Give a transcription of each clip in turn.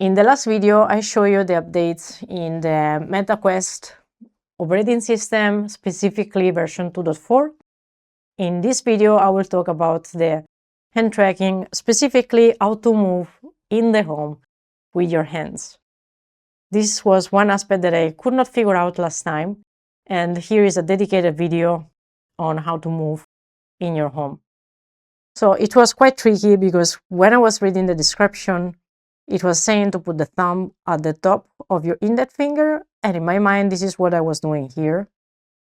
In the last video, I show you the updates in the MetaQuest operating system, specifically version 2.4. In this video, I will talk about the hand tracking, specifically how to move in the home with your hands. This was one aspect that I could not figure out last time, and here is a dedicated video on how to move in your home. So it was quite tricky because when I was reading the description, it was saying to put the thumb at the top of your index finger, and in my mind, this is what I was doing here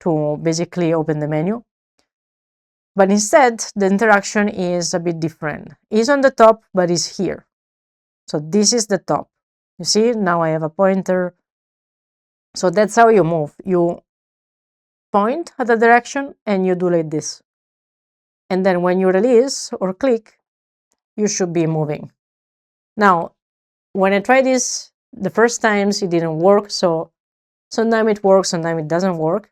to basically open the menu. But instead, the interaction is a bit different. It's on the top, but it's here. So this is the top. You see, now I have a pointer. So that's how you move. You point at the direction and you do like this. And then when you release or click, you should be moving. Now, when I tried this, the first times it didn't work. So sometimes it works, sometimes it doesn't work.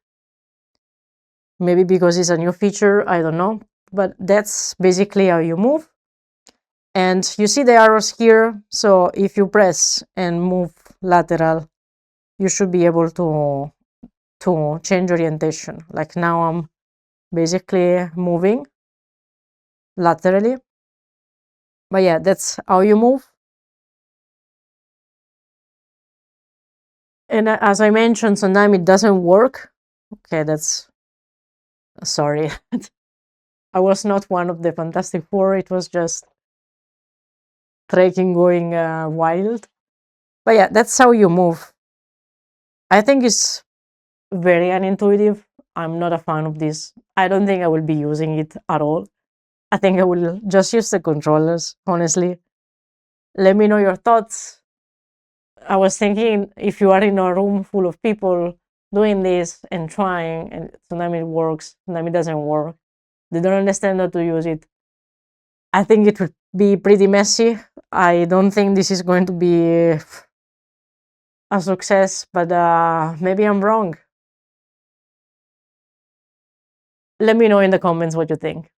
Maybe because it's a new feature, I don't know. But that's basically how you move. And you see the arrows here. So if you press and move lateral, you should be able to change orientation. Like now I'm basically moving laterally. But yeah, that's how you move. And as I mentioned, sometimes it doesn't work. Okay, that's... Sorry. I was not one of the Fantastic Four. It was just trekking going wild. But yeah, that's how you move. I think it's very unintuitive. I'm not a fan of this. I don't think I will be using it at all. I think I will just use the controllers, honestly. Let me know your thoughts. I was thinking if you are in a room full of people doing this and trying, and sometimes it works, sometimes it doesn't work, they don't understand how to use it, I think it would be pretty messy. I don't think this is going to be a success, but maybe I'm wrong. Let me know in the comments what you think.